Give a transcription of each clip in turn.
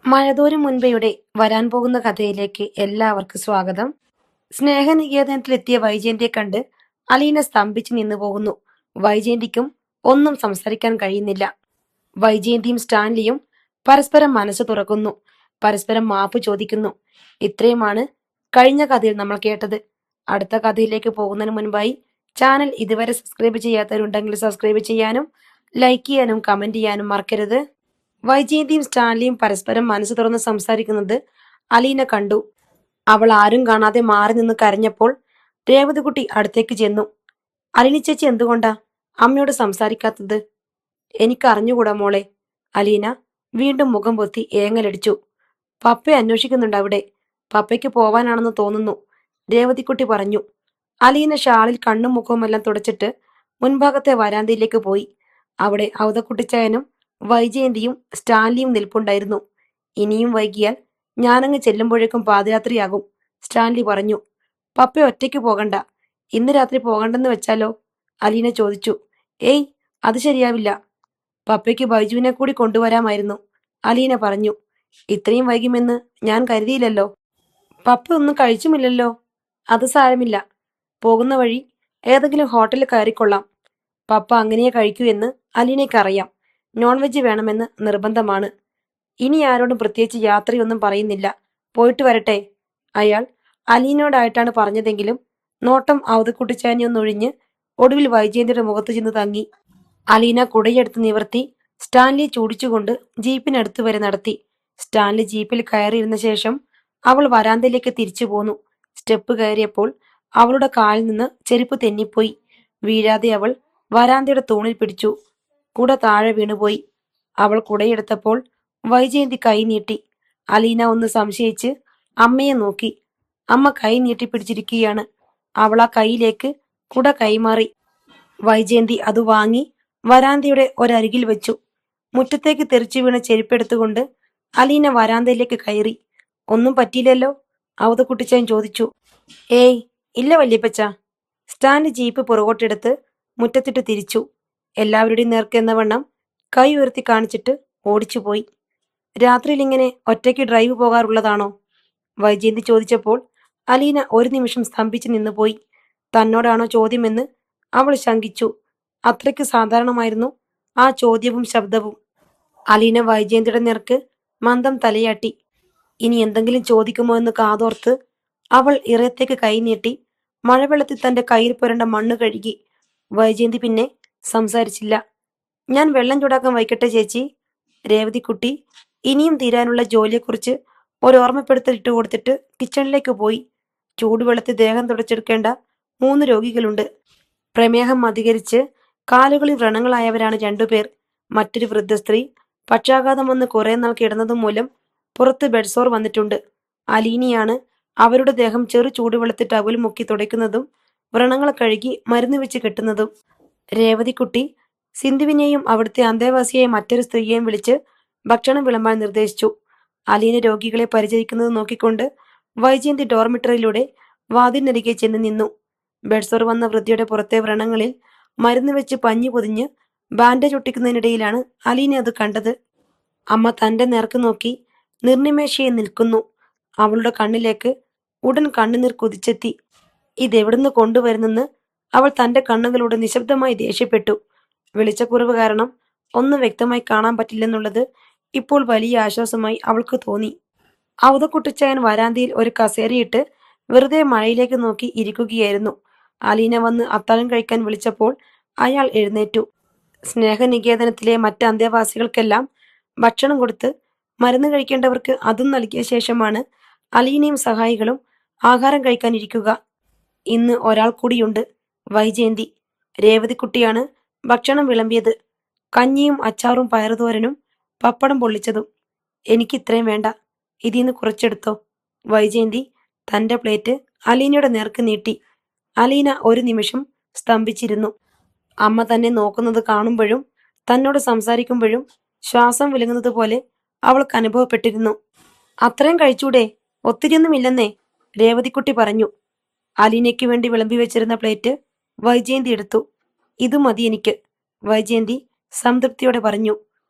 മഴതോരും മുൻപയുടെ വരാൻ പോകുന്ന കഥയിലേക്ക് എല്ലാവർക്കും സ്വാഗതം. സ്നേഹനികേതനത്തിലെത്തിയ വൈജയന്തിയെ കണ്ട് അലീന സ്തംഭിച്ചു നിന്നു പോകുന്നു. വൈജയന്തിക്കും ഒന്നും സംസാരിക്കാൻ കഴിയുന്നില്ല. വൈജയന്തിയും സ്റ്റാൻലിയും പരസ്പരം മനസ്സ് തുറക്കുന്നു, പരസ്പരം മാപ്പ് ചോദിക്കുന്നു. ഇത്രയുമാണ് കഴിഞ്ഞ കഥയിൽ നമ്മൾ കേട്ടത്. അടുത്ത കഥയിലേക്ക് പോകുന്നതിന് മുൻപായി ചാനൽ ഇതുവരെ സബ്സ്ക്രൈബ് ചെയ്യാത്തവരുണ്ടെങ്കിൽ സബ്സ്ക്രൈബ് ചെയ്യാനും ലൈക്ക് ചെയ്യാനും കമന്റ് ചെയ്യാനും മറക്കരുത്. വൈജയന്തിയും സ്റ്റാൻലിയും പരസ്പരം മനസ്സ് തുറന്ന് സംസാരിക്കുന്നത് അലീന കണ്ടു. അവൾ ആരും കാണാതെ മാറി നിന്ന് കരഞ്ഞപ്പോൾ രേവതികുട്ടി അടുത്തേക്ക് ചെന്നു. അലീന ചേച്ചി എന്തുകൊണ്ടാ അമ്മയോട് സംസാരിക്കാത്തത്? എനിക്ക് അറിഞ്ഞുകൂടാ മോളെ. അലീന വീണ്ടും മുഖം പൊത്തി ഏങ്ങലടിച്ചു. പപ്പയെ അന്വേഷിക്കുന്നുണ്ട് അവിടെ. പപ്പയ്ക്ക് പോവാനാണെന്ന് തോന്നുന്നു, രേവതിക്കുട്ടി പറഞ്ഞു. അലീന ഷാളിൽ കണ്ണും മുഖവുമെല്ലാം തുടച്ചിട്ട് മുൻഭാഗത്തെ വരാന്തയിലേക്ക് പോയി. അവിടെ ഔതക്കുട്ടിച്ചായനും വൈജയന്തിയും സ്റ്റാൻലിയും നിൽപ്പുണ്ടായിരുന്നു. ഇനിയും വൈകിയാൽ ഞാനങ്ങ് ചെല്ലുമ്പോഴേക്കും പാദയാത്രയാകും, സ്റ്റാൻലി പറഞ്ഞു. പപ്പ ഒറ്റയ്ക്ക് പോകണ്ട, ഇന്ന് രാത്രി പോകണ്ടെന്ന് വെച്ചാലോ? അലീന ചോദിച്ചു. ഏയ്, അത് ശരിയാവില്ല. പപ്പയ്ക്ക് ബൈജുവിനെ കൂടി കൊണ്ടുവരാമായിരുന്നു, അലീന പറഞ്ഞു. ഇത്രയും വൈകുമെന്ന് ഞാൻ കരുതിയില്ലല്ലോ. പപ്പ ഒന്നും കഴിച്ചുമില്ലല്ലോ. അത് സാരമില്ല, പോകുന്ന വഴി ഏതെങ്കിലും ഹോട്ടലിൽ കയറിക്കൊള്ളാം. പപ്പ അങ്ങനെയേ കഴിക്കൂ എന്ന് അലീനയ്ക്കറിയാം. നോൺ വെജ് വേണമെന്ന് നിർബന്ധമാണ്. ഇനി ആരോടും പ്രത്യേകിച്ച് യാത്രയൊന്നും പറയുന്നില്ല, പോയിട്ട് വരട്ടെ. അയാൾ അലീനയോടായിട്ടാണ് പറഞ്ഞതെങ്കിലും നോട്ടം ഔതക്കുട്ടിച്ചാനിയൊന്നൊഴിഞ്ഞ് ഒടുവിൽ വൈജയന്തിയുടെ മുഖത്ത് ചെന്ന് തങ്ങി. അലീന കുടയെടുത്ത് നിവർത്തി സ്റ്റാൻലി ചൂടിച്ചുകൊണ്ട് ജീപ്പിനടുത്ത് വരെ നടത്തി. സ്റ്റാൻലി ജീപ്പിൽ കയറിയിരുന്ന ശേഷം അവൾ വരാന്തയിലേക്ക് തിരിച്ചു പോന്നു. സ്റ്റെപ്പ് കയറിയപ്പോൾ അവളുടെ കാലിൽ നിന്ന് ചെരുപ്പ് തെന്നിപ്പോയി. വീഴാതെ അവൾ വരാന്തയുടെ തൂണിൽ പിടിച്ചു. കുട താഴെ വീണുപോയി. അവൾ കുടയെടുത്തപ്പോൾ വൈജയന്തി കൈ നീട്ടി. അലീന ഒന്ന് സംശയിച്ച് അമ്മയെ നോക്കി. അമ്മ കൈ നീട്ടി പിടിച്ചിരിക്കുകയാണ്. അവൾ ആ കൈയിലേക്ക് കുട കൈമാറി. വൈജയന്തി അത് വാങ്ങി വരാന്തയുടെ ഒരരികിൽ വെച്ചു. മുറ്റത്തേക്ക് തെറിച്ചു വീണ ചെരുപ്പെടുത്തുകൊണ്ട് അലീന വരാന്തയിലേക്ക് കയറി. ഒന്നും പറ്റിയില്ലല്ലോ? ഔതക്കുട്ടിച്ചാൻ ചോദിച്ചു. ഏയ് ഇല്ല വല്യപ്പച്ച. സ്റ്റാൻഡ് ജീപ്പ് പുറകോട്ടെടുത്ത് മുറ്റത്തിട്ട് തിരിച്ചു. എല്ലാവരുടെയും നേർക്ക് എന്ന വണ്ണം കൈ ഉയർത്തി കാണിച്ചിട്ട് ഓടിച്ചുപോയി. രാത്രിയിൽ ഇങ്ങനെ ഒറ്റയ്ക്ക് ഡ്രൈവ് പോകാറുള്ളതാണോ? വൈജയന്തി ചോദിച്ചപ്പോൾ അലീന ഒരു നിമിഷം സ്തംഭിച്ചു നിന്നുപോയി. തന്നോടാണോ ചോദ്യമെന്ന് അവൾ ശങ്കിച്ചു. അത്രയ്ക്ക് സാധാരണമായിരുന്നു ആ ചോദ്യവും ശബ്ദവും. അലീന വൈജയന്തിയുടെ നേർക്ക് മന്ദം തലയാട്ടി. ഇനി എന്തെങ്കിലും ചോദിക്കുമോ എന്ന് കാതോർത്ത് അവൾ ഇറയത്തേക്ക് കൈ നീട്ടി മഴവെള്ളത്തിൽ തന്റെ കയ്യിൽ പുരണ്ട മണ്ണ് കഴുകി. വൈജയന്തി പിന്നെ സംസാരിച്ചില്ല. ഞാൻ വെള്ളം ചൂടാക്കാൻ വയ്ക്കട്ടെ ചേച്ചി? രേവതിക്കുട്ടി ഇനിയും തീരാനുള്ള ജോലിയെക്കുറിച്ച് ഒരോർമ്മപ്പെടുത്തൽ ഇട്ട് കൊടുത്തിട്ട് കിച്ചണിലേക്ക് പോയി. ചൂടുവെള്ളത്തിൽ ദേഹം തുടച്ചെടുക്കേണ്ട 3 രോഗികളുണ്ട്. പ്രമേഹം അധികരിച്ച് കാലുകളിൽ വ്രണങ്ങളായവരാണ് 2 പേർ. മറ്റൊരു വൃദ്ധ സ്ത്രീ പക്ഷാഘാതം വന്ന് കുറെ നാൾ കിടന്നതും മൂലം പുറത്ത് ബെഡ്സോർ വന്നിട്ടുണ്ട്. അലീനിയാണ് അവരുടെ ദേഹം ചെറു ചൂടുവെള്ളത്തിൽ ടവൽ മുക്കി തുടയ്ക്കുന്നതും വ്രണങ്ങൾ കഴുകി മരുന്ന് വെച്ച് കെട്ടുന്നതും. രേവതിക്കുട്ടി സിന്ധുവിനെയും അവിടുത്തെ അന്തേവാസിയായ മറ്റൊരു സ്ത്രീയെയും വിളിച്ച് ഭക്ഷണം വിളമ്പാൻ നിർദ്ദേശിച്ചു. അലീന രോഗികളെ പരിചരിക്കുന്നത് നോക്കിക്കൊണ്ട് വൈജയന്തി ഡോർമിറ്ററിയിലൂടെ വാതിലിനരികെ ചെന്ന് നിന്നു. ബെഡ്സോർ വന്ന വൃദ്ധയുടെ പുറത്തെ വ്രണങ്ങളിൽ മരുന്ന് വെച്ച് പഞ്ഞു പൊതിഞ്ഞ് ബാൻഡേജ് ഒട്ടിക്കുന്നതിനിടയിലാണ് അലീന അത് കണ്ടത്. അമ്മ തന്റെ നേർക്ക് നോക്കി നിർനിമേഷയെ നിൽക്കുന്നു. അവളുടെ കണ്ണിലേക്ക് ഉടൻ കണ്ണുനീർ കുതിച്ചെത്തി. ഇതെവിടുന്ന് കൊണ്ടുവരുന്നെന്ന് അവൾ തന്റെ കണ്ണുകളോട് നിശബ്ദമായി ദേഷ്യപ്പെട്ടു. വെളിച്ചക്കുറവ് കാരണം ഒന്നും വ്യക്തമായി കാണാൻ പറ്റില്ലെന്നുള്ളത് ഇപ്പോൾ വലിയ ആശ്വാസമായി അവൾക്ക് തോന്നി. ഔതക്കുട്ടിച്ചായൻ വരാന്തയിൽ ഒരു കസേരയിട്ട് വെറുതെ മഴയിലേക്ക് നോക്കി ഇരിക്കുകയായിരുന്നു. അലീന വന്ന് അത്താഴം കഴിക്കാൻ വിളിച്ചപ്പോൾ അയാൾ എഴുന്നേറ്റു. സ്നേഹനികേതനത്തിലെ മറ്റ് അന്തേവാസികൾക്കെല്ലാം ഭക്ഷണം കൊടുത്ത് മരുന്ന് കഴിക്കേണ്ടവർക്ക് അതും നൽകിയ ശേഷമാണ് അലീനയും സഹായികളും ആഹാരം കഴിക്കാനിരിക്കുക. ഇന്ന് ഒരാൾ കൂടിയുണ്ട്, വൈജയന്തി. രേവതിക്കുട്ടിയാണ് ഭക്ഷണം വിളമ്പിയത്. കഞ്ഞിയും അച്ചാറും പയറുതോരനും പപ്പടം പൊള്ളിച്ചതും. എനിക്ക് ഇത്രയും വേണ്ട, ഇതിന്ന് കുറച്ചെടുത്തോ. വൈജയന്തി തന്റെ പ്ലേറ്റ് അലീനയുടെ നേർക്ക് നീട്ടി. അലീന ഒരു നിമിഷം സ്തംഭിച്ചിരുന്നു. അമ്മ തന്നെ നോക്കുന്നത് കാണുമ്പോഴും തന്നോട് സംസാരിക്കുമ്പോഴും ശ്വാസം വിലങ്ങുന്നത് പോലെ അവൾക്ക് അനുഭവപ്പെട്ടിരുന്നു. അത്രയും കഴിച്ചൂടെ, ഒത്തിരിയൊന്നും ഇല്ലെന്നേ, രേവതിക്കുട്ടി പറഞ്ഞു. അലീനയ്ക്ക് വേണ്ടി വിളമ്പി വെച്ചിരുന്ന പ്ലേറ്റ് വൈജയന്തി എടുത്തു. ഇത് മതി എനിക്ക്, വൈജയന്തി സംതൃപ്തിയോടെ പറഞ്ഞു.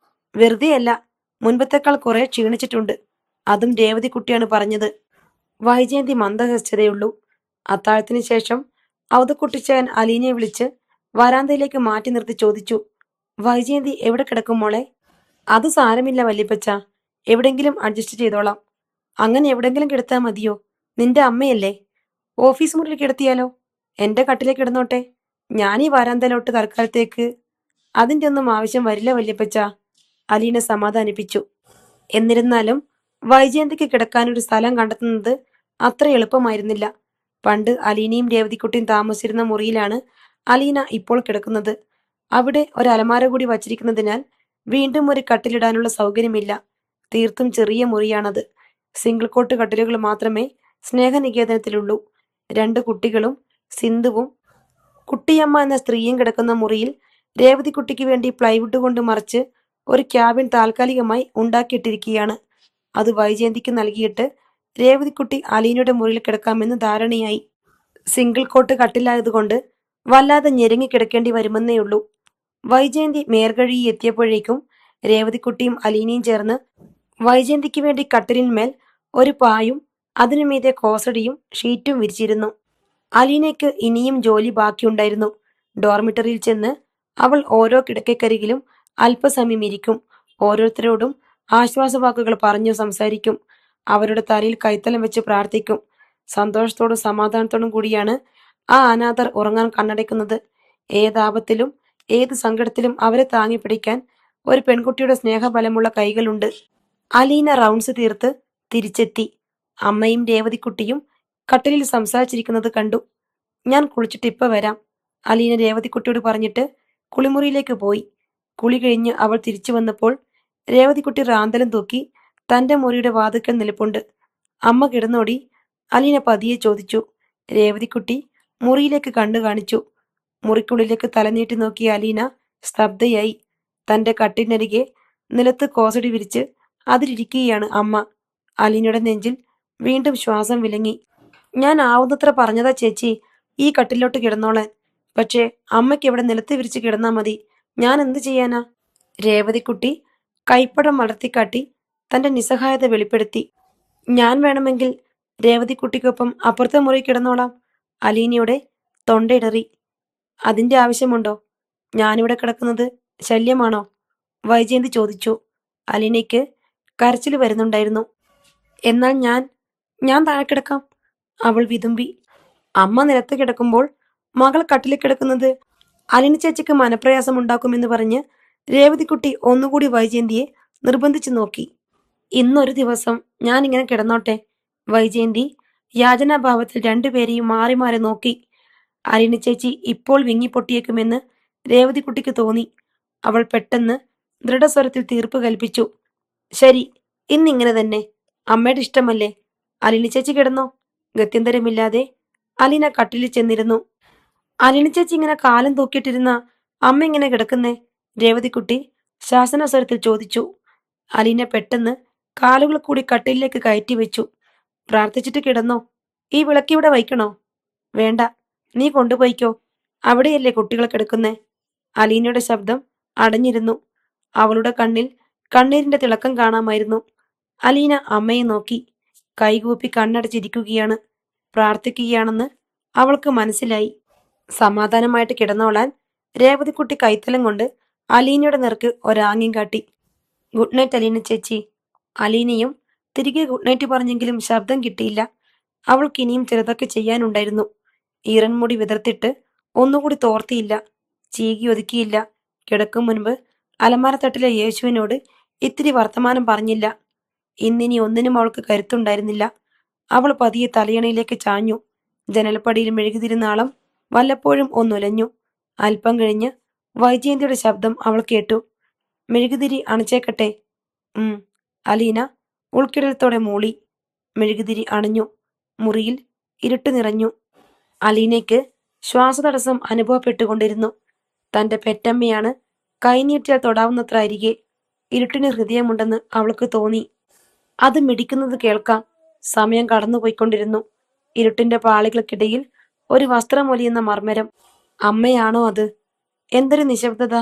വെറുതെയല്ല, മുൻപത്തേക്കാൾ കുറെ ക്ഷീണിച്ചിട്ടുണ്ട്. അതും രേവതിക്കുട്ടിയാണ് പറഞ്ഞത്. വൈജയന്തി മന്ദഹസിച്ചതേയുള്ളൂ. അത്താഴത്തിന് ശേഷം ഔതക്കുട്ടിച്ചായൻ അലീനയെ വിളിച്ച് വരാന്തയിലേക്ക് മാറ്റി നിർത്തി ചോദിച്ചു, വൈജയന്തി എവിടെ കിടക്കും മോളെ? അത് സാരമില്ല വല്യപ്പച്ച, എവിടെങ്കിലും അഡ്ജസ്റ്റ് ചെയ്തോളാം. അങ്ങനെ എവിടെങ്കിലും കിടത്താൽ മതിയോ? നിന്റെ അമ്മയല്ലേ? ഓഫീസ് മുറിയിൽ കിടത്തിയാലോ? എന്റെ കട്ടിലേക്ക് കിടന്നോട്ടെ. ഞാനീ വരാന്തയിലോട്ട് തൽക്കാലത്തേക്ക്. അതിന്റെ ഒന്നും ആവശ്യം വരില്ല വല്യപ്പച്ച, അലീന സമാധാനിപ്പിച്ചു. എന്നിരുന്നാലും വൈജയന്തിക്ക് കിടക്കാനൊരു സ്ഥലം കണ്ടെത്തുന്നത് അത്ര എളുപ്പമായിരുന്നില്ല. പണ്ട് അലീനയും രേവതിക്കുട്ടിയും താമസിച്ചിരുന്ന മുറിയിലാണ് അലീന ഇപ്പോൾ കിടക്കുന്നത്. അവിടെ ഒരു അലമാര കൂടി വച്ചിരിക്കുന്നതിനാൽ വീണ്ടും ഒരു കട്ടിലിടാനുള്ള സൗകര്യമില്ല. തീർത്തും ചെറിയ മുറിയാണത്. സിംഗിൾ കോട്ട് കട്ടിലുകൾ മാത്രമേ സ്നേഹനികേതനത്തിലുള്ളൂ. 2 കുട്ടികളും സിന്ധുവും കുട്ടിയമ്മ എന്ന സ്ത്രീയും കിടക്കുന്ന മുറിയിൽ രേവതിക്കുട്ടിക്ക് വേണ്ടി പ്ലൈവുഡ് കൊണ്ട് മറച്ച് ഒരു ക്യാബിൻ താൽക്കാലികമായി ഉണ്ടാക്കിയിട്ടിരിക്കുകയാണ്. അത് വൈജയന്തിക്ക് നൽകിയിട്ട് രേവതിക്കുട്ടി അലീനയുടെ മുറിയിൽ കിടക്കാമെന്ന് ധാരണയായി. സിംഗിൾ കോട്ട് കട്ടിലായതുകൊണ്ട് വല്ലാതെ ഞെരുങ്ങി കിടക്കേണ്ടി വരുമെന്നേയുള്ളൂ. വൈജയന്തി മേർഗഴി എത്തിയപ്പോഴേക്കും രേവതിക്കുട്ടിയും അലീനയും ചേർന്ന് വൈജയന്തിക്ക് വേണ്ടി കട്ടിലിന്മേൽ ഒരു പായും അതിനുമീതെ കോസടിയും ഷീറ്റും വിരിച്ചിരുന്നു. അലീനയ്ക്ക് ഇനിയും ജോലി ബാക്കിയുണ്ടായിരുന്നു. ഡോർമിറ്ററിയിൽ ചെന്ന് അവൾ ഓരോ കിടക്കക്കരികിലും അല്പസമയം ഇരിക്കും. ഓരോരുത്തരോടും ആശ്വാസവാക്കുകൾ പറഞ്ഞു സംസാരിക്കും. അവരുടെ തലയിൽ കൈത്തലം വെച്ച് പ്രാർത്ഥിക്കും. സന്തോഷത്തോടും സമാധാനത്തോടും കൂടിയാണ് ആ അനാഥർ ഉറങ്ങാൻ കണ്ണടയ്ക്കുന്നത്. ഏതാപത്തിലും ഏത് സങ്കടത്തിലും അവരെ താങ്ങി പിടിക്കാൻ ഒരു പെൺകുട്ടിയുടെ സ്നേഹബലമുള്ള കൈകളുണ്ട്. അലീന റൗണ്ട്സ് തീർത്ത് തിരിച്ചെത്തി. അമ്മയും രേവതിക്കുട്ടിയും കട്ടിലിൽ സംസാരിച്ചിരിക്കുന്നത് കണ്ടു. ഞാൻ കുളിച്ചിട്ട് ഇപ്പൊ വരാം, അലീന രേവതിക്കുട്ടിയോട് പറഞ്ഞിട്ട് കുളിമുറിയിലേക്ക് പോയി. കുളി കഴിഞ്ഞ് അവൾ തിരിച്ചു വന്നപ്പോൾ രേവതിക്കുട്ടി റാന്തലും തൂക്കി തന്റെ മുറിയുടെ വാതിൽക്കൽ നിൽപ്പുണ്ട്. അമ്മ കിടന്നോടി? അലീന പതിയെ ചോദിച്ചു. രേവതിക്കുട്ടി മുറിയിലേക്ക് കണ്ണു കാണിച്ചു. മുറിക്കുള്ളിലേക്ക് തലനീട്ടി നോക്കിയ അലീന സ്തബ്ധയായി. തന്റെ കട്ടിനരികെ നിലത്ത് കോസടി വിരിച്ച് അതിലിരിക്കുകയാണ് അമ്മ. അലീനയുടെ നെഞ്ചിൽ വീണ്ടും ശ്വാസം വിലങ്ങി. ഞാൻ ആവുന്നത്ര പറഞ്ഞതാ ചേച്ചി, ഈ കട്ടിലോട്ട് കിടന്നോളാൻ. പക്ഷേ അമ്മയ്ക്ക് ഇവിടെ നിലത്ത് വിരിച്ച് കിടന്നാ മതി. ഞാൻ എന്ത് ചെയ്യാനാ? രേവതിക്കുട്ടി കൈപ്പടം വളർത്തിക്കാട്ടി തന്റെ നിസ്സഹായത വെളിപ്പെടുത്തി. ഞാൻ വേണമെങ്കിൽ രേവതിക്കുട്ടിക്കൊപ്പം അപ്പുറത്തെ മുറി കിടന്നോളാം. അലീനയുടെ തൊണ്ടയിടറി. അതിന്റെ ആവശ്യമുണ്ടോ? ഞാനിവിടെ കിടക്കുന്നത് ശല്യമാണോ? വൈജയന്തി ചോദിച്ചു. അലീനയ്ക്ക് കരച്ചിൽ വരുന്നുണ്ടായിരുന്നു. എന്നാൽ ഞാൻ താഴെ കിടക്കാം, അവൾ വിതുമ്പി. അമ്മ നിലത്ത് കിടക്കുമ്പോൾ മകൾ കട്ടിലിൽ കിടക്കുന്നത് അലീന ചേച്ചിക്ക് മനപ്രയാസം ഉണ്ടാക്കുമെന്ന് പറഞ്ഞ് രേവതിക്കുട്ടി ഒന്നുകൂടി വൈജയന്തിയെ നിർബന്ധിച്ചു നോക്കി. ഇന്നൊരു ദിവസം ഞാൻ ഇങ്ങനെ കിടന്നോട്ടെ. വൈജയന്തി യാചനാഭാവത്തിൽ രണ്ടുപേരെയും മാറി മാറി നോക്കി. അലീന ചേച്ചി ഇപ്പോൾ വിങ്ങിപ്പൊട്ടിയേക്കുമെന്ന് രേവതിക്കുട്ടിക്ക് തോന്നി. അവൾ പെട്ടെന്ന് ദൃഢസ്വരത്തിൽ തീർപ്പ് കൽപ്പിച്ചു. ശരി, ഇന്നിങ്ങനെ തന്നെ. അമ്മയുടെ ഇഷ്ടമല്ലേ? അലീന ചേച്ചി കിടന്നോ. ഗത്യന്തരമില്ലാതെ അലീന കട്ടിലിൽ ചെന്നിരുന്നു. അലീന ചേച്ചി ഇങ്ങനെ കാലം തൂക്കിയിട്ടിരുന്ന അമ്മ ഇങ്ങനെ കിടക്കുന്നേ? രേവതിക്കുട്ടി ശാസനസ്വരത്തിൽ ചോദിച്ചു. അലീന പെട്ടെന്ന് കാലുകൾ കൂടി കട്ടിലിലേക്ക് കയറ്റി വെച്ചു. പ്രാർത്ഥിച്ചിട്ട് കിടന്നോ. ഈ വിളക്കിവിടെ വയ്ക്കണോ? വേണ്ട, നീ കൊണ്ടുപോയിക്കോ. അവിടെയല്ലേ കുട്ടികൾ കിടക്കുന്നേ. അലീനയുടെ ശബ്ദം അടഞ്ഞിരുന്നു. അവളുടെ കണ്ണിൽ കണ്ണീരിന്റെ തിളക്കം കാണാമായിരുന്നു. അലീന അമ്മയെ നോക്കി. കൈകൂപ്പി കണ്ണടച്ചിരിക്കുകയാണ്. പ്രാർത്ഥിക്കുകയാണെന്ന് അവൾക്ക് മനസ്സിലായി. സമാധാനമായിട്ട് കിടന്നോളാൻ രേവതിക്കുട്ടി കൈത്തലം കൊണ്ട് അലീനയുടെ നേർക്ക് ഒരാംഗ്യം കാട്ടി. ഗുഡ് നൈറ്റ് അലീന ചേച്ചി. അലീനയും തിരികെ ഗുഡ് നൈറ്റ് പറഞ്ഞെങ്കിലും ശബ്ദം കിട്ടിയില്ല. അവൾക്ക് ഇനിയും ചിലതൊക്കെ ചെയ്യാനുണ്ടായിരുന്നു. ഈറൻമുടി വിതർത്തിട്ട് ഒന്നുകൂടി തോർത്തിയില്ല, ചീകി ഒതുക്കിയില്ല. കിടക്കും മുൻപ് അലമാരത്തട്ടിലെ യേശുവിനോട് ഇത്തിരി വർത്തമാനം പറഞ്ഞില്ല. ഇന്നിനി ഒന്നിനും അവൾക്ക് കരുത്തുണ്ടായിരുന്നില്ല. അവൾ പതിയെ തലയണയിലേക്ക് ചാഞ്ഞു. ജനൽപ്പടിയിൽ മെഴുകുതിരുന്ന ആളം വല്ലപ്പോഴും ഒന്നുലഞ്ഞു. അല്പം കഴിഞ്ഞ് വൈജയന്തിയുടെ ശബ്ദം അവൾ കേട്ടു. മെഴുകുതിരി അണച്ചേക്കട്ടെ? അലീന ഉൾക്കിടലത്തോടെ മൂളി. മെഴുകുതിരി അണഞ്ഞു. മുറിയിൽ ഇരുട്ട് നിറഞ്ഞു. അലീനയ്ക്ക് ശ്വാസതടസ്സം അനുഭവപ്പെട്ടുകൊണ്ടിരുന്നു. തന്റെ പെറ്റമ്മയാണ് കൈനീട്ടിയാൽ തൊടാവുന്നത്ര അരികെ. ഇരുട്ടിന് ഹൃദയമുണ്ടെന്ന് അവൾക്ക് തോന്നി. അത് മിടിക്കുന്നത് കേൾക്കാം. സമയം കടന്നുപോയിക്കൊണ്ടിരുന്നു. ഇരുട്ടിന്റെ പാളികൾക്കിടയിൽ ഒരു വസ്ത്രമൊലിയുന്ന മർമ്മരം. അമ്മയാണോ അത്? എന്തൊരു നിശബ്ദത!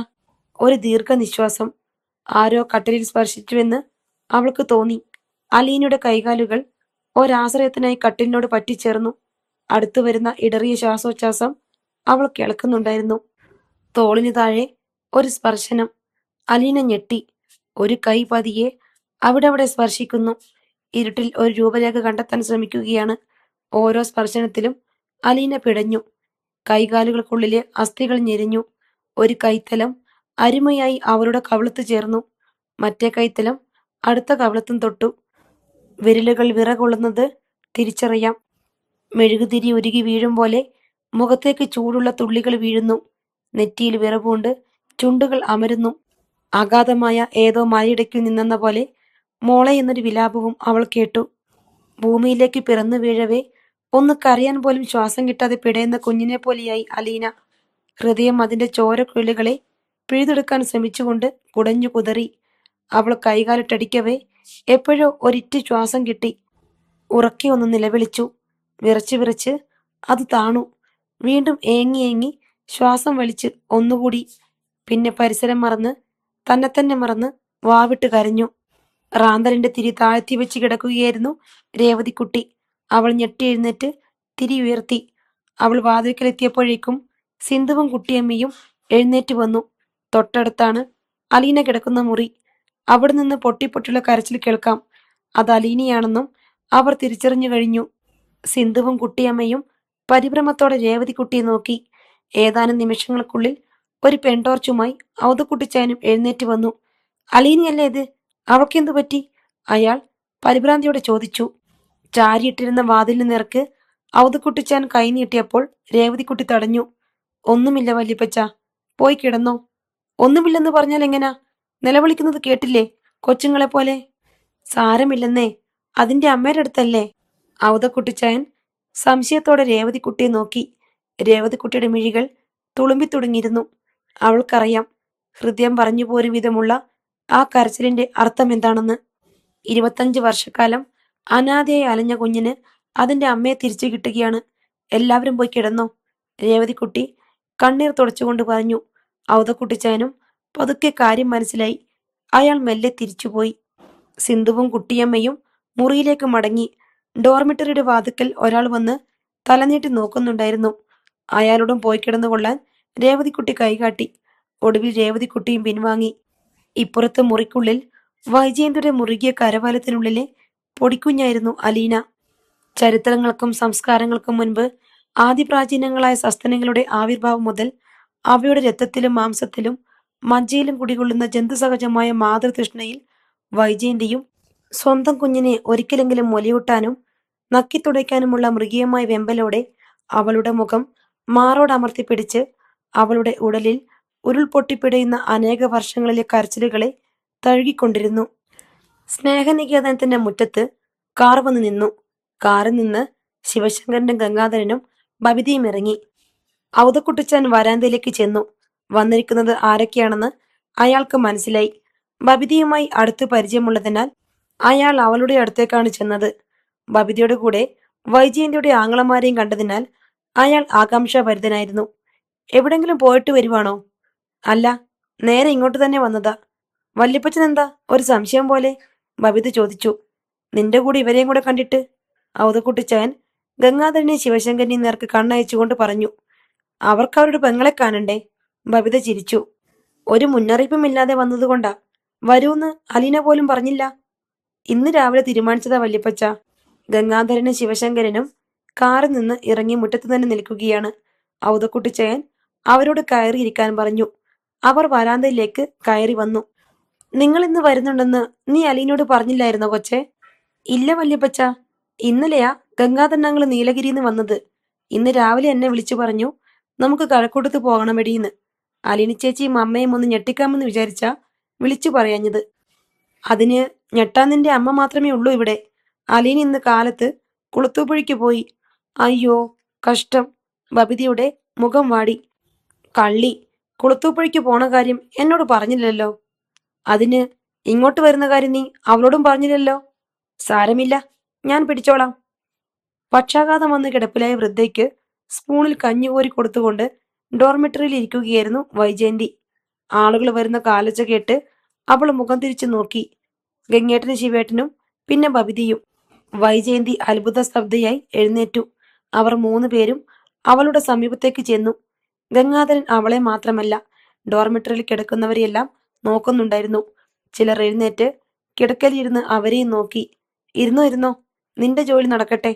ഒരു ദീർഘനിശ്വാസം. ആരോ കട്ടിലിൽ സ്പർശിച്ചുവെന്ന് അവൾക്ക് തോന്നി. അലീനയുടെ കൈകാലുകൾ ഒരാശ്രയത്തിനായി കട്ടിലിനോട് പറ്റിച്ചേർന്നു. അടുത്തു വരുന്ന ഇടറിയ ശ്വാസോച്ഛ്വാസം അവൾ കേൾക്കുന്നുണ്ടായിരുന്നു. തോളിന് താഴെ ഒരു സ്പർശനം. അലീന ഞെട്ടി. ഒരു കൈ പതിയെ അവിടെ സ്പർശിക്കുന്നു. ഇരുട്ടിൽ ഒരു രൂപരേഖ കണ്ടെത്താൻ ശ്രമിക്കുകയാണ്. ഓരോ സ്പർശനത്തിലും അലീന പിടഞ്ഞു. കൈകാലുകൾക്കുള്ളിലെ അസ്ഥികൾ ഞെരിഞ്ഞു. ഒരു കൈത്തലം അരുമയായി അവളുടെ കവിളത്ത് ചേർന്നു. മറ്റേ കൈത്തലം അടുത്ത കവിളത്തും തൊട്ടു. വിരലുകൾ വിറകൊള്ളുന്നത് തിരിച്ചറിയാം. മെഴുകുതിരി ഉരുകി വീഴും പോലെ മുഖത്തേക്ക് ചൂടുള്ള തുള്ളികൾ വീഴുന്നു. നെറ്റിയിൽ വിറവുകൊണ്ട് ചുണ്ടുകൾ അമരുന്നു. അഗാധമായ ഏതോ മലയിടയ്ക്കിൽ നിന്നെന്ന പോലെ മോളെ എന്നൊരു വിലാപവും അവൾ കേട്ടു. ഭൂമിയിലേക്ക് പിറന്നു വീഴവേ ഒന്ന് കരയാൻ പോലും ശ്വാസം കിട്ടാതെ പിടയുന്ന കുഞ്ഞിനെ പോലെയായി അലീന. ഹൃദയം അതിന്റെ ചോരക്കുഴലുകളെ പിഴുതെടുക്കാൻ ശ്രമിച്ചുകൊണ്ട് കുടഞ്ഞു കുതറി. അവൾ കൈകാലിട്ടടിക്കവേ എപ്പോഴോ ഒരിറ്റ് ശ്വാസം കിട്ടി. ഉറക്കെ ഒന്ന് നിലവിളിച്ചു. വിറച്ച് വിറച്ച് അത് താണു. വീണ്ടും ഏങ്ങി ഏങ്ങി ശ്വാസം വലിച്ച് ഒന്നുകൂടി. പിന്നെ പരിസരം മറന്ന് തന്നെ മറന്ന് വാവിട്ട് കരഞ്ഞു. റാന്തലിന്റെ തിരി താഴ്ത്തി വെച്ച് കിടക്കുകയായിരുന്നു രേവതിക്കുട്ടി. അവൾ ഞെട്ടി എഴുന്നേറ്റ് തിരി ഉയർത്തി. അവൾ വാതിൽക്കലെത്തിയപ്പോഴേക്കും സിന്ധുവും കുട്ടിയമ്മയും എഴുന്നേറ്റ് വന്നു. തൊട്ടടുത്താണ് അലീന കിടക്കുന്ന മുറി. അവിടെ നിന്ന് പൊട്ടിപ്പൊട്ടിയുള്ള കരച്ചിൽ കേൾക്കാം. അത് അലീനയാണെന്നും അവർ തിരിച്ചറിഞ്ഞു കഴിഞ്ഞു. സിന്ധുവും കുട്ടിയമ്മയും പരിഭ്രമത്തോടെ രേവതിക്കുട്ടിയെ നോക്കി. ഏതാനും നിമിഷങ്ങൾക്കുള്ളിൽ ഒരു പെൺടോർച്ചുമായി ഔതക്കുട്ടിച്ചായനും എഴുന്നേറ്റ് വന്നു. അലീനയല്ലേ ഇത്? അവൾക്കെന്തു പറ്റി? അയാൾ പരിഭ്രാന്തിയോടെ ചോദിച്ചു. ചാരിയിട്ടിരുന്ന വാതിലിന് നേർക്ക് ഔതക്കുട്ടിച്ചാൻ കൈ നീട്ടിയപ്പോൾ രേവതിക്കുട്ടി തടഞ്ഞു. ഒന്നുമില്ല വല്യപ്പച്ച, പോയി കിടന്നോ. ഒന്നുമില്ലെന്ന് പറഞ്ഞാൽ എങ്ങനാ? നിലവിളിക്കുന്നത് കേട്ടില്ലേ കൊച്ചുങ്ങളെ പോലെ? സാരമില്ലെന്നേ, അതിന്റെ അമ്മയുടെ അടുത്തല്ലേ? ഔതക്കുട്ടിച്ചായൻ സംശയത്തോടെ രേവതിക്കുട്ടിയെ നോക്കി. രേവതിക്കുട്ടിയുടെ മിഴികൾ തുളുമ്പി തുടങ്ങിയിരുന്നു. അവൾക്കറിയാം ഹൃദയം പറഞ്ഞു പോരും വിധമുള്ള ആ കരച്ചിലിന്റെ അർത്ഥം എന്താണെന്ന്. 25 വർഷക്കാലം അനാഥയായി അലഞ്ഞ കുഞ്ഞിന് അതിന്റെ അമ്മയെ തിരിച്ചു കിട്ടുകയാണ്. എല്ലാവരും പോയി കിടന്നോ, രേവതിക്കുട്ടി കണ്ണീർ തുടച്ചുകൊണ്ട് പറഞ്ഞു. ഔതക്കുട്ടിച്ചായനും പതുക്കെ കാര്യം മനസ്സിലായി. അയാൾ മെല്ലെ തിരിച്ചുപോയി. സിന്ധുവും കുട്ടിയമ്മയും മുറിയിലേക്ക് മടങ്ങി. ഡോർമിറ്ററിയുടെ വാതുക്കൽ ഒരാൾ വന്ന് തലനീട്ടി നോക്കുന്നുണ്ടായിരുന്നു. അയാളോടും പോയി കിടന്നുകൊള്ളാൻ രേവതിക്കുട്ടി കൈകാട്ടി. ഒടുവിൽ രേവതിക്കുട്ടിയും പിൻവാങ്ങി. ഇപ്പുറത്ത് മുറിക്കുള്ളിൽ വൈജയന്തിയുടെ മുറുകിയ കരവാലത്തിനുള്ളിലെ പൊടിക്കുഞ്ഞായിരുന്നു അലീന. ചരിത്രങ്ങൾക്കും സംസ്കാരങ്ങൾക്കും മുൻപ് ആദിപ്രാചീനങ്ങളായ സസ്തനങ്ങളുടെ ആവിർഭാവം മുതൽ അവയുടെ രക്തത്തിലും മാംസത്തിലും മജ്ജയിലും കുടികൊള്ളുന്ന ജന്തുസഹജമായ മാതൃതൃഷ്ണയിൽ വൈജയന്തിയും സ്വന്തം കുഞ്ഞിനെ ഒരിക്കലെങ്കിലും മൊലിയൂട്ടാനും നക്കിത്തുടയ്ക്കാനുമുള്ള മൃഗീയമായ വെമ്പലോടെ അവളുടെ മുഖം മാറോടമർത്തി പിടിച്ച് അവളുടെ ഉടലിൽ ഉരുൾപൊട്ടിപ്പിടയുന്ന അനേക വർഷങ്ങളിലെ കരച്ചിലുകളെ തഴുകിക്കൊണ്ടിരുന്നു. സ്നേഹനികേതനത്തിന്റെ മുറ്റത്ത് കാർ വന്ന് നിന്നു. കാറിൽ നിന്ന് ശിവശങ്കരനും ഗംഗാധരനും ബബിതയും ഇറങ്ങി. ഔതക്കുട്ടിച്ചാൻ വരാന്തയിലേക്ക് ചെന്നു. വന്നിരിക്കുന്നത് ആരൊക്കെയാണെന്ന് അയാൾക്ക് മനസ്സിലായി. ബബിതയുമായി അടുത്ത് പരിചയമുള്ളതിനാൽ അയാൾ അവളുടെ അടുത്തേക്കാണ് ചെന്നത്. ബബിതയുടെ കൂടെ വൈജയന്തിയുടെ ആങ്ങളമാരെയും കണ്ടതിനാൽ അയാൾ ആകാംക്ഷാഭരിതനായിരുന്നു. എവിടെങ്കിലും പോയിട്ട് വരുവാണോ? അല്ല, നേരെ ഇങ്ങോട്ട് തന്നെ വന്നതാ. വല്യപ്പച്ചൻ എന്താ ഒരു സംശയം പോലെ? ബബിത ചോദിച്ചു. നിന്റെ കൂടെ ഇവരെയും കൂടെ കണ്ടിട്ട്? ഔതക്കുട്ടിച്ചായൻ ഗംഗാധരനെ ശിവശങ്കരനെയും നേർക്ക് കണ്ണയച്ചുകൊണ്ട് പറഞ്ഞു. അവർക്ക് അവരുടെ പെങ്ങളെ കാണണ്ടേ? ബബിത ചിരിച്ചു. ഒരു മുന്നറിയിപ്പും ഇല്ലാതെ വന്നതുകൊണ്ടാ. വരൂന്ന് അലീന പോലും പറഞ്ഞില്ല. ഇന്ന് രാവിലെ തീരുമാനിച്ചതാ വല്യപ്പച്ച. ഗംഗാധരനും ശിവശങ്കരനും കാറിൽ നിന്ന് ഇറങ്ങി മുറ്റത്ത് തന്നെ നിൽക്കുകയാണ്. ഔതക്കുട്ടിച്ചായൻ അവരോട് കയറിയിരിക്കാൻ പറഞ്ഞു. അവർ വരാന്തയിലേക്ക് കയറി വന്നു. നിങ്ങൾ ഇന്ന് വരുന്നുണ്ടെന്ന് നീ അലീനോട് പറഞ്ഞില്ലായിരുന്നോ കൊച്ചെ? ഇല്ല വല്യപ്പച്ച, ഇന്നലെയാ ഗംഗാധരനങ്ങൾ നീലഗിരിന്ന് വന്നത്. ഇന്ന് രാവിലെ എന്നെ വിളിച്ചു പറഞ്ഞു നമുക്ക് കഴക്കൂട്ടത്ത് പോകണമെടീന്ന്. അലീന ചേച്ചിയും അമ്മയും ഒന്ന് ഞെട്ടിക്കാമെന്ന് വിചാരിച്ചാ വിളിച്ചു പറയാഞ്ഞത്. അതിന് ഞെട്ടാൻ നിന്റെ അമ്മ മാത്രമേ ഉള്ളൂ ഇവിടെ. അലീന ഇന്ന് കാലത്ത് കുളത്തൂപ്പുഴയ്ക്ക് പോയി. അയ്യോ കഷ്ടം. ബബിതയുടെ മുഖം വാടി. കള്ളി, കുളത്തൂപ്പുഴയ്ക്ക് പോണ കാര്യം എന്നോട് പറഞ്ഞില്ലല്ലോ. അതിന് ഇങ്ങോട്ട് വരുന്ന കാര്യം നീ അവളോടും പറഞ്ഞില്ലല്ലോ. സാരമില്ല, ഞാൻ പിടിച്ചോളാം. പക്ഷാഘാതം വന്ന് കിടപ്പിലായ വൃദ്ധയ്ക്ക് സ്പൂണിൽ കഞ്ഞുകോരി കൊടുത്തുകൊണ്ട് ഡോർമെറ്ററിയിൽ ഇരിക്കുകയായിരുന്നു വൈജയന്തി. ആളുകൾ വരുന്ന കാലച്ച കേട്ട് അവൾ മുഖം തിരിച്ചു നോക്കി. ഗംഗേട്ടനും ശിവേട്ടനും പിന്നെ ബബിതയും. വൈജയന്തി അത്ഭുത സ്തബ്ധയായി എഴുന്നേറ്റു. അവർ 3 പേരും അവളുടെ സമീപത്തേക്ക് ചെന്നു. ഗംഗാധരൻ അവളെ മാത്രമല്ല ഡോർമെട്രിയിൽ കിടക്കുന്നവരെയെല്ലാം നോക്കുന്നുണ്ടായിരുന്നു. ചിലർ എഴുന്നേറ്റ് കിടക്കലിരുന്ന് അവരെയും നോക്കി. ഇരുന്നോ ഇരുന്നോ, നിന്റെ ജോലി നടക്കട്ടെ.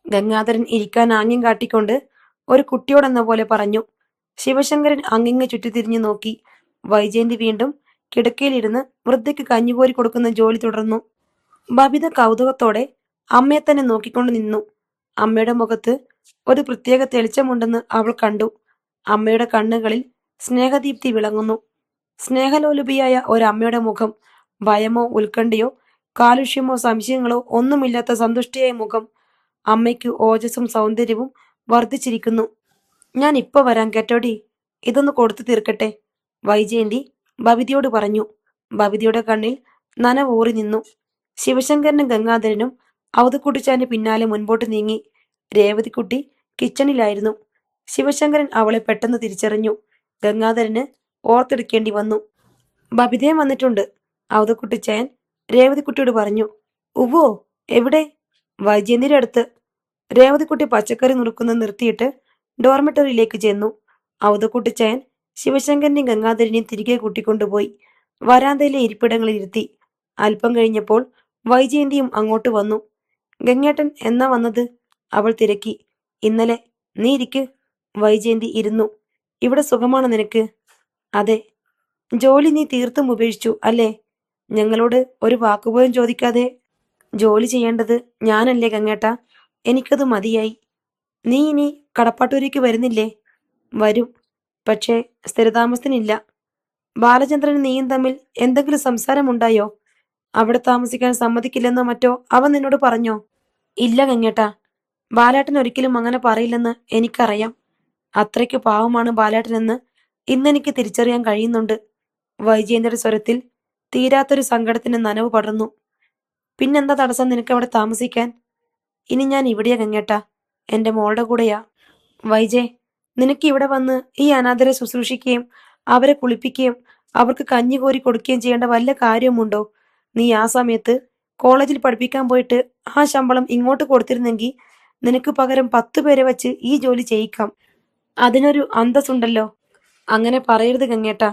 ഗംഗാധരൻ ഇരിക്കാൻ ആംഗ്യം കാട്ടിക്കൊണ്ട് ഒരു കുട്ടിയോടെന്ന പോലെ പറഞ്ഞു. ശിവശങ്കരൻ അങ്ങിങ്ങ് ചുറ്റിത്തിരിഞ്ഞു നോക്കി. വൈജയന്തി വീണ്ടും കിടക്കയിലിരുന്ന് വൃദ്ധയ്ക്ക് കഞ്ഞിപോരി കൊടുക്കുന്ന ജോലി തുടർന്നു. ബബിത കൗതുകത്തോടെ അമ്മയെ തന്നെ നോക്കിക്കൊണ്ട് നിന്നു. അമ്മയുടെ മുഖത്ത് ഒരു പ്രത്യേക തെളിച്ചമുണ്ടെന്ന് അവൾ കണ്ടു. അമ്മയുടെ കണ്ണുകളിൽ സ്നേഹദീപ്തി വിളങ്ങുന്നു. സ്നേഹലോലുപിയായ ഒരമ്മയുടെ മുഖം. ഭയമോ ഉത്കണ്ഠയോ കാലുഷ്യമോ സംശയങ്ങളോ ഒന്നുമില്ലാത്ത സന്തുഷ്ടിയായ മുഖം. അമ്മയ്ക്ക് ഓജസ്സും സൗന്ദര്യവും വർദ്ധിച്ചിരിക്കുന്നു. ഞാൻ ഇപ്പൊ വരാം കേട്ടോടി, ഇതൊന്ന് കൊടുത്തു തീർക്കട്ടെ, വൈജയന്തി ബബിതയോട് പറഞ്ഞു. ബബിതയുടെ കണ്ണിൽ നനവൂറി നിന്നു. ശിവശങ്കരനും ഗംഗാധരനും അവധക്കുട്ടിച്ചാന്റെ പിന്നാലെ മുൻപോട്ട് നീങ്ങി. രേവതിക്കുട്ടി കിച്ചണിലായിരുന്നു. ശിവശങ്കരൻ അവളെ പെട്ടെന്ന് തിരിച്ചറിഞ്ഞു. ഗംഗാധരന് ഓർത്തെടുക്കേണ്ടി വന്നു. ബബിതയും വന്നിട്ടുണ്ട്, അവധക്കുട്ടിച്ചായൻ രേവതിക്കുട്ടിയോട് പറഞ്ഞു. ഉവ്വോ, എവിടെ? വൈജയന്തിയുടെ അടുത്ത്. രേവതിക്കുട്ടി പച്ചക്കറി നുറുക്കുന്നത് നിർത്തിയിട്ട് ഡോർമെറ്ററിയിലേക്ക് ചെന്നു. അവധക്കുട്ടിച്ചായൻ ശിവശങ്കരനെയും ഗംഗാധരനെയും തിരികെ കൂട്ടിക്കൊണ്ടുപോയി വരാന്തയിലെ ഇരിപ്പിടങ്ങളിൽ ഇരുത്തി. അല്പം കഴിഞ്ഞപ്പോൾ വൈജയന്തിയും അങ്ങോട്ട് വന്നു. ഗംഗേട്ടൻ എന്നാ വന്നത്? അവൾ തിരക്കി. ഇന്നലെ. നീ ഇരിക്ക്. വൈജയന്തി ഇരുന്നു. ഇവിടെ സുഖമാണോ നിനക്ക്? അതെ. ജോലി നീ തീർത്തും ഉപേക്ഷിച്ചു അല്ലേ? ഞങ്ങളോട് ഒരു വാക്കുപോലും ചോദിക്കാതെ ജോലി ചെയ്യേണ്ടത് ഞാനല്ലേ ഗംഗേട്ട? എനിക്കത് മതിയായി. നീ ഇനി കടപ്പാട്ടൂരേക്ക് വരുന്നില്ലേ? വരും, പക്ഷേ സ്ഥിരതാമസത്തിനില്ല. ബാലചന്ദ്രനും നീയും തമ്മിൽ എന്തെങ്കിലും സംസാരമുണ്ടായോ? അവിടെ താമസിക്കാൻ സമ്മതിക്കില്ലെന്നോ മറ്റോ അവൻ നിന്നോട് പറഞ്ഞോ? ഇല്ല ഗംഗേട്ടാ, ബാലേട്ടൻ ഒരിക്കലും അങ്ങനെ പറയില്ലെന്ന് എനിക്കറിയാം. അത്രയ്ക്ക് പാവമാണ് ബാലേട്ടനെന്ന് ഇന്നെനിക്ക് തിരിച്ചറിയാൻ കഴിയുന്നുണ്ട്. വൈജയന്തിയുടെ സ്വരത്തിൽ തീരാത്തൊരു സങ്കടത്തിന്റെ നനവ് പടർന്നു. പിന്നെന്താ തടസ്സം നിനക്ക് അവിടെ താമസിക്കാൻ? ഇനി ഞാൻ ഇവിടെയാ ഗംഗേട്ടാ, എന്റെ മോളുടെ കൂടെയാ. വൈജയ്, നിനക്ക് ഇവിടെ വന്ന് ഈ അനാഥരെ ശുശ്രൂഷിക്കുകയും അവരെ കുളിപ്പിക്കുകയും അവർക്ക് കഞ്ഞി കോരി കൊടുക്കുകയും ചെയ്യേണ്ട വല്ല കാര്യമുണ്ടോ? നീ ആ സമയത്ത് കോളേജിൽ പഠിപ്പിക്കാൻ പോയിട്ട് ആ ശമ്പളം ഇങ്ങോട്ട് കൊടുത്തിരുന്നെങ്കിൽ നിനക്ക് പകരം 10 പേരെ വച്ച് ഈ ജോലി ചെയ്യിക്കാം. അതിനൊരു അന്തസ്സുണ്ടല്ലോ. അങ്ങനെ പറയരുത് ഗംഗേട്ടാ.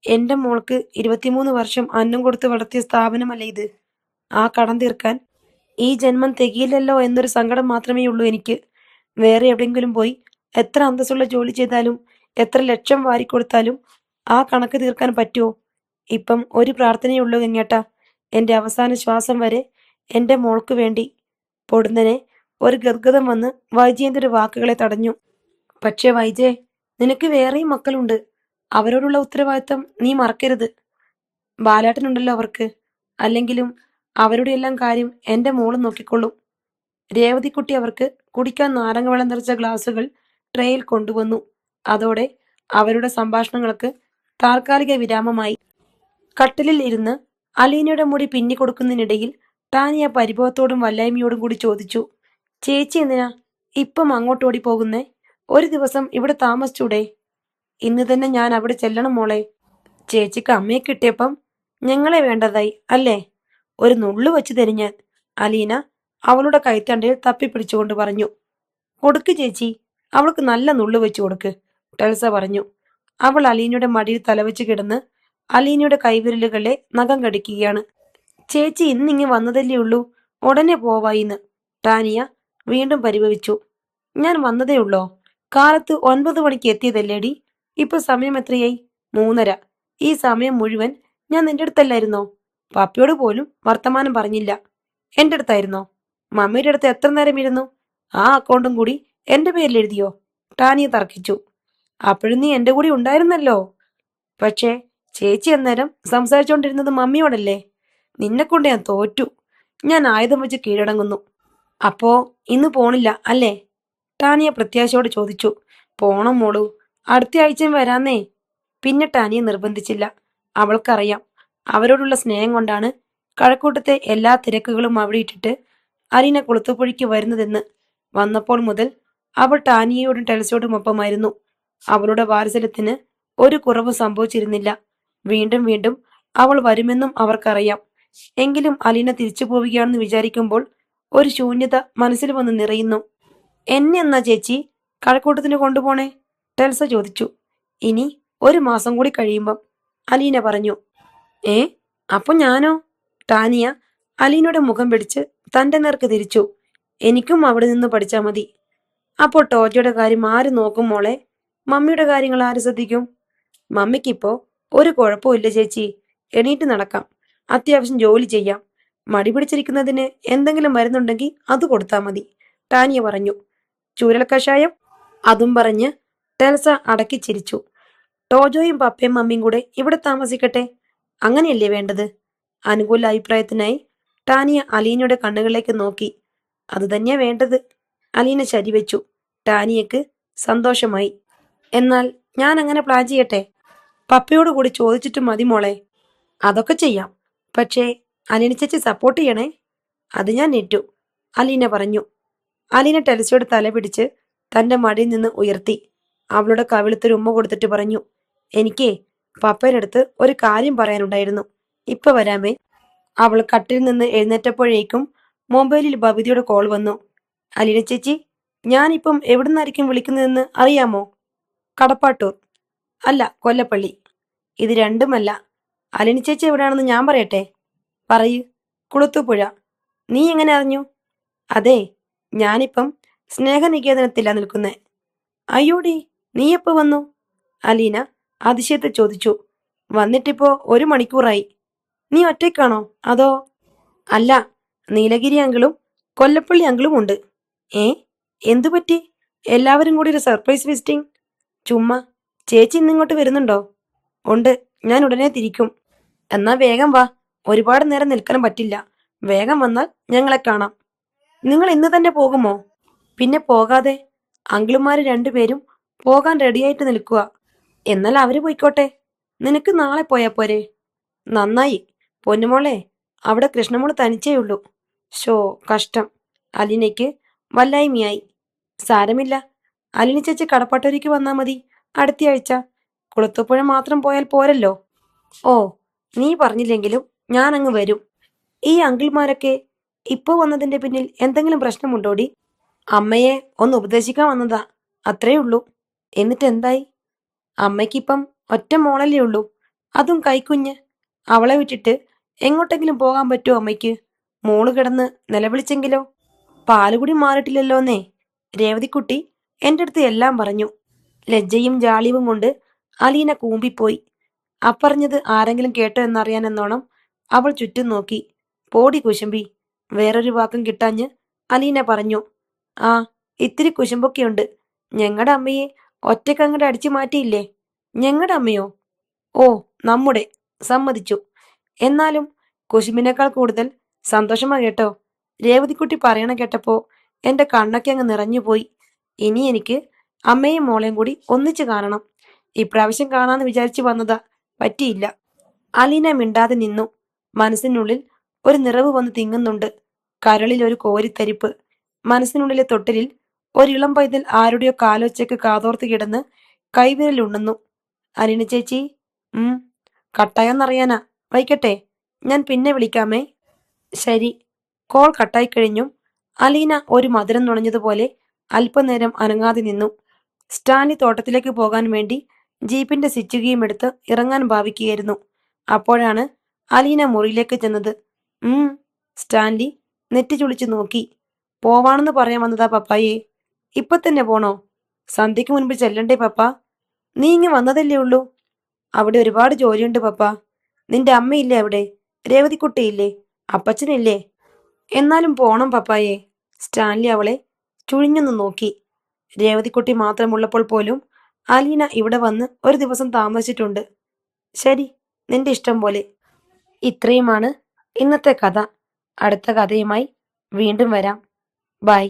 എന്റെ മോൾക്ക് 23 വർഷം അന്നം കൊടുത്ത് വളർത്തിയ സ്ഥാപനമല്ലേ ഇത്. ആ കടം തീർക്കാൻ ഈ ജന്മം തികയില്ലല്ലോ എന്നൊരു സങ്കടം മാത്രമേ ഉള്ളൂ എനിക്ക്. വേറെ എവിടെയെങ്കിലും പോയി എത്ര അന്തസ്സുള്ള ജോലി ചെയ്താലും എത്ര ലക്ഷം വാരിക്കൊടുത്താലും ആ കണക്ക് തീർക്കാൻ പറ്റുമോ? ഇപ്പം ഒരു പ്രാർത്ഥനയുള്ളൂ ഗംഗേട്ടാ, എന്റെ അവസാന ശ്വാസം വരെ എന്റെ മോൾക്ക് വേണ്ടി. പൊടുന്നനെ ഒരു ഗദ്ഗതം വന്ന് വൈജയന്തിയുടെ വാക്കുകളെ തടഞ്ഞു. പക്ഷേ വൈജയ്, നിനക്ക് വേറെയും മക്കളുണ്ട്. അവരോടുള്ള ഉത്തരവാദിത്തം നീ മറക്കരുത്. ബാലേട്ടനുണ്ടല്ലോ അവർക്ക്. അല്ലെങ്കിലും അവരുടെ എല്ലാം കാര്യം എന്റെ മോള് നോക്കിക്കൊള്ളും. രേവതിക്കുട്ടി അവർക്ക് കുടിക്കാൻ നാരങ്ങ വെള്ളം നിറച്ച ഗ്ലാസുകൾ ട്രേയിൽ കൊണ്ടുവന്നു. അതോടെ അവരുടെ സംഭാഷണങ്ങൾക്ക് താൽക്കാലിക വിരാമമായി. കട്ടിലിൽ ഇരുന്ന് അലീനയുടെ മുടി പിന്നിക്കൊടുക്കുന്നതിനിടയിൽ ടാനിയ പരിഭവത്തോടും വല്ലായ്മയോടും കൂടി ചോദിച്ചു. ചേച്ചി എന്തിനാ ഇപ്പം അങ്ങോട്ട് ഓടി പോകുന്നേ? ഒരു ദിവസം ഇവിടെ താമസിച്ചൂടെ? ഇന്ന് തന്നെ ഞാൻ അവിടെ ചെല്ലണം മോളെ. ചേച്ചിക്ക് അമ്മയെ കിട്ടിയപ്പം ഞങ്ങളെ വേണ്ടതായി അല്ലേ? ഒരു നുള്ളു വെച്ച് തരും ഞാൻ, അലീന അവളുടെ കൈത്തണ്ടയിൽ തപ്പിപ്പിടിച്ചുകൊണ്ട് പറഞ്ഞു. കൊടുക്ക് ചേച്ചി, അവൾക്ക് നല്ല നുള്ളു വെച്ച് കൊടുക്ക്, ടെൽസ പറഞ്ഞു. അവൾ അലീനയുടെ മടിയിൽ തലവെച്ച് കിടന്ന് അലീനയുടെ കൈവിരലുകളെ നഖം കടിക്കുകയാണ്. ചേച്ചി ഇന്നിങ്ങ് വന്നതല്ലേ ഉള്ളൂ, ഉടനെ പോവായിന്ന് ടാനിയ വീണ്ടും പരിഭവിച്ചു. ഞാൻ വന്നതേ ഉള്ളോ? കാലത്ത് 9 മണിക്ക് എത്തിയതല്ലേടി. ഇപ്പൊ സമയം എത്രയായി? 3:30. ഈ സമയം മുഴുവൻ ഞാൻ നിന്റെ അടുത്തല്ലായിരുന്നോ? പപ്പയോട് പോലും വർത്തമാനം പറഞ്ഞില്ല. എന്റെ അടുത്തായിരുന്നോ? മമ്മിയുടെ അടുത്ത് എത്ര നേരം ഇരുന്നു? ആ അക്കൗണ്ടും കൂടി എന്റെ പേരിൽ എഴുതിയോ? ടാനിയ തർക്കിച്ചു. അപ്പോഴും നീ എന്റെ കൂടി ഉണ്ടായിരുന്നല്ലോ. പക്ഷേ ചേച്ചി അന്നേരം സംസാരിച്ചുകൊണ്ടിരുന്നത് മമ്മിയോടല്ലേ. നിന്നെ കൊണ്ട് ഞാൻ തോറ്റു. ഞാൻ ആയുധം വെച്ച് കീഴടങ്ങുന്നു. അപ്പോ ഇന്ന് പോണില്ല അല്ലേ? ടാനിയ പ്രത്യാശയോട് ചോദിച്ചു. പോണം മോളു, അടുത്ത ആഴ്ചയും വരാന്നേ. പിന്നെ ടാനിയ നിർബന്ധിച്ചില്ല. അവൾക്കറിയാം, അവരോടുള്ള സ്നേഹം കൊണ്ടാണ് കഴക്കൂട്ടത്തെ എല്ലാ തിരക്കുകളും അവിടെ ഇട്ടിട്ട് അലീന കുളത്തുപുഴയ്ക്ക് വരുന്നതെന്ന്. വന്നപ്പോൾ മുതൽ അവൾ ടാനിയയോടും ടെൽസയോടും ഒപ്പമായിരുന്നു. അവളുടെ വാത്സല്യത്തിന് ഒരു കുറവ് സംഭവിച്ചിരുന്നില്ല. വീണ്ടും വീണ്ടും അവൾ വരുമെന്നും അവർക്കറിയാം. എങ്കിലും അലീന തിരിച്ചു പോവുകയാണെന്ന് വിചാരിക്കുമ്പോൾ ഒരു ശൂന്യത മനസ്സിൽ വന്ന് നിറയുന്നു. എന്നെ എന്നാ ചേച്ചി കഴക്കൂട്ടത്തിന് കൊണ്ടുപോണേ? ടെൽസ ചോദിച്ചു. ഇനി 1 മാസം കൂടി കഴിയുമ്പം, അലീന പറഞ്ഞു. ഏ, അപ്പൊ ഞാനോ? ടാനിയ അലീനയുടെ മുഖം പിടിച്ച് തന്റെ നേർക്ക് തിരിച്ചു. എനിക്കും അവിടെ നിന്ന് പഠിച്ചാൽ മതി. അപ്പോൾ ടോജോയുടെ കാര്യം ആര് നോക്കും മോളെ? മമ്മിയുടെ കാര്യങ്ങൾ ആര് ശ്രദ്ധിക്കും? മമ്മിക്കിപ്പോ ഒരു കുഴപ്പമില്ല ചേച്ചി. എണീറ്റ് നടക്കാം, അത്യാവശ്യം ജോലി ചെയ്യാം. മടി പിടിച്ചിരിക്കുന്നതിന് എന്തെങ്കിലും മരുന്നുണ്ടെങ്കിൽ അത് കൊടുത്താൽ മതി, ടാനിയ പറഞ്ഞു. ചൂരൽ കഷായം? അതും പറഞ്ഞ് ടെൽസ അടക്കി ചിരിച്ചു. ടോജോയും പപ്പയും മമ്മിയും കൂടെ ഇവിടെ താമസിക്കട്ടെ, അങ്ങനെയല്ലേ വേണ്ടത്? അനുകൂല അഭിപ്രായത്തിനായി ടാനിയ അലീനയുടെ കണ്ണുകളിലേക്ക് നോക്കി. അതുതന്നെയാ വേണ്ടത്, അലീന ശരിവെച്ചു. ടാനിയക്ക് സന്തോഷമായി. എന്നാൽ ഞാൻ അങ്ങനെ പ്ലാൻ ചെയ്യട്ടെ? പപ്പയോട് കൂടി ചോദിച്ചിട്ട് മതി മോളെ. അതൊക്കെ ചെയ്യാം, പക്ഷേ അലീന ചേച്ചി സപ്പോർട്ട് ചെയ്യണേ. അത് ഞാൻ ഏറ്റു, അലീന പറഞ്ഞു. അലീന ടെൽസയുടെ തല പിടിച്ച് തന്റെ മടിയിൽ നിന്ന് ഉയർത്തി അവളുടെ കവിളത്തൊരു ഉമ്മ കൊടുത്തിട്ട് പറഞ്ഞു. എനിക്കേ പപ്പയുടെ അടുത്ത് ഒരു കാര്യം പറയാനുണ്ടായിരുന്നു. ഇപ്പൊ വരാമേ. അവൾ കട്ടിൽ നിന്ന് എഴുന്നേറ്റപ്പോഴേക്കും മൊബൈലിൽ ബബിതയുടെ കോൾ വന്നു. അലീന ചേച്ചി, ഞാനിപ്പം എവിടുന്നായിരിക്കും വിളിക്കുന്നതെന്ന് അറിയാമോ? കടപ്പാട്ടൂർ. അല്ല, കൊല്ലപ്പള്ളി. ഇത് രണ്ടുമല്ല. അലീന ചേച്ചി എവിടെയാണെന്ന് ഞാൻ പറയട്ടെ? പറയൂ. കുളത്തൂപ്പുഴ. നീ എങ്ങനെ അറിഞ്ഞു? അതെ, ഞാനിപ്പം സ്നേഹനികേതനത്തിലാ നിൽക്കുന്നേ. അയ്യോടി, നീ എപ്പോ വന്നു? അലീന അതിശയത്തെ ചോദിച്ചു. വന്നിട്ടിപ്പോ 1 മണിക്കൂറായി. നീ ഒറ്റയ്ക്കാണോ അതോ? അല്ല, നീലഗിരി അങ്കിളും കൊല്ലപ്പള്ളി അങ്കിളും ഉണ്ട്. ഏ, എന്തു പറ്റി? എല്ലാവരും കൂടി ഒരു സർപ്രൈസ് വിസിറ്റിംഗ്? ചുമ്മാ. ചേച്ചി ഇന്നിങ്ങോട്ട് വരുന്നുണ്ടോ? ഉണ്ട്, ഞാൻ ഉടനെ തിരിക്കും. എന്നാ വേഗം വാ, ഒരുപാട് നേരം നിൽക്കാൻ പറ്റില്ല. വേഗം വന്നാൽ ഞങ്ങളെ കാണാം. നിങ്ങൾ ഇന്ന് തന്നെ പോകുമോ? പിന്നെ പോകാതെ. അങ്കിളുമാര് രണ്ടുപേരും പോകാൻ റെഡിയായിട്ട് നിൽക്കുക. എന്നാൽ അവര് പോയിക്കോട്ടെ, നിനക്ക് നാളെ പോയാ പോരെ? നന്നായി. പൊന്നുമോളെ, അവിടെ കൃഷ്ണമോള് തനിച്ചേയുള്ളൂ. ഷോ, കഷ്ടം. അലീനയ്ക്ക് വല്ലായ്മയായി. സാരമില്ല, അലീന ചേച്ചി കടപ്പാട്ടൂരിക്ക് വന്നാ മതി അടുത്തയാഴ്ച. കുളത്തൂപ്പുഴ മാത്രം പോയാൽ പോരല്ലോ. ഓ, നീ പറഞ്ഞില്ലെങ്കിലും ഞാൻ അങ്ങ് വരും. ഈ അങ്കിൾമാരൊക്കെ ഇപ്പോ വന്നതിന്റെ പിന്നിൽ എന്തെങ്കിലും പ്രശ്നമുണ്ടോടി? അമ്മയെ ഒന്ന് ഉപദേശിക്കാൻ വന്നതാ, അത്രേ ഉള്ളൂ. എന്നിട്ട് എന്തായി? അമ്മയ്ക്കിപ്പം ഒറ്റ മോളല്ലേ ഉള്ളൂ, അതും കൈക്കുഞ്ഞ്. അവളെ വിട്ടിട്ട് എങ്ങോട്ടെങ്കിലും പോകാൻ പറ്റുമോ അമ്മയ്ക്ക്? മോള് കിടന്ന് നിലവിളിച്ചെങ്കിലോ? പാലുകുടി മാറിയിട്ടില്ലല്ലോന്നേ. രേവതിക്കുട്ടി എൻ്റെ അടുത്ത് എല്ലാം പറഞ്ഞു. ലജ്ജയും ജാളിയും കൊണ്ട് അലീന കൂമ്പിപ്പോയി. അപ്പറഞ്ഞത് ആരെങ്കിലും കേട്ടോ എന്നറിയാനെന്നോണം അവൾ ചുറ്റും നോക്കി. പോടി കുശുമ്പി. വേറൊരു വാക്കും കിട്ടാഞ്ഞ് അലീന പറഞ്ഞു. ആ, ഇത്തിരി കുശുമ്പൊക്കെയുണ്ട്. ഞങ്ങളുടെ അമ്മയെ ഒറ്റക്കങ്ങടെ അടിച്ചു മാറ്റിയില്ലേ. ഞങ്ങളുടെ അമ്മയോ? ഓ, നമ്മുടെ. സമ്മതിച്ചു. എന്നാലും കുശുമ്പിനേക്കാൾ കൂടുതൽ സന്തോഷമാ കേട്ടോ. രേവതിക്കുട്ടി പറയണ കേട്ടപ്പോ എന്റെ കണ്ണൊക്കെ അങ്ങ് നിറഞ്ഞുപോയി. ഇനി എനിക്ക് അമ്മയും മോളെയും കൂടി ഒന്നിച്ചു കാണണം. ഇപ്രാവശ്യം കാണാന്ന് വിചാരിച്ചു വന്നതാ, പറ്റിയില്ല. അലീന മിണ്ടാതെ നിന്നു. മനസ്സിനുള്ളിൽ ഒരു നിറവ് വന്ന് തിങ്ങുന്നുണ്ട്. കരളിൽ ഒരു കോരിത്തരിപ്പ്. മനസ്സിനുള്ളിലെ തൊട്ടിലിൽ ഒരിളം പൈതൽ ആരുടെയോ കാലൊച്ചയ്ക്ക് കാതോർത്ത് കിടന്ന് കൈവിരൽ ഉണ്ണുന്നു. അലീന ചേച്ചി. കട്ടായോന്നറിയാനാ. വയ്ക്കട്ടെ, ഞാൻ പിന്നെ വിളിക്കാമേ. ശരി. കോൾ കട്ടായി കഴിഞ്ഞും അലീന ഒരു മധുരം നുണഞ്ഞതുപോലെ അല്പനേരം അനങ്ങാതെ നിന്നു. സ്റ്റാൻലി തോട്ടത്തിലേക്ക് പോകാൻ വേണ്ടി ജീപ്പിന്റെ സ്വിച്ചുകീയും എടുത്ത് ഇറങ്ങാൻ ഭാവിക്കുകയായിരുന്നു. അപ്പോഴാണ് അലീന മുറിയിലേക്ക് ചെന്നത്. സ്റ്റാൻലി നെറ്റി ചുളിച്ചു നോക്കി. പോവാണെന്ന് പറയാൻ വന്നതാ പപ്പായേ. ഇപ്പൊ തന്നെ പോണോ? സന്ധ്യക്ക് മുൻപ് ചെല്ലണ്ടേ പപ്പ? നീ ഇങ്ങ് വന്നതല്ലേ ഉള്ളൂ. അവിടെ ഒരുപാട് ജോലിയുണ്ട് പപ്പ. നിന്റെ അമ്മയില്ലേ അവിടെ? രേവതിക്കുട്ടിയില്ലേ? അപ്പച്ചനില്ലേ? എന്നാലും പോണം പപ്പായേ. സ്റ്റാൻലി അവളെ ചുഴിഞ്ഞൊന്നു നോക്കി. രേവതിക്കുട്ടി മാത്രമുള്ളപ്പോൾ പോലും അലീന ഇവിടെ വന്ന് ഒരു ദിവസം താമസിച്ചിട്ടുണ്ട്. ശരി, നിന്റെ ഇഷ്ടം പോലെ. ഇത്രയുമാണ് ഇന്നത്തെ കഥ. അടുത്ത കഥയുമായി വീണ്ടും വരാം. ബൈ.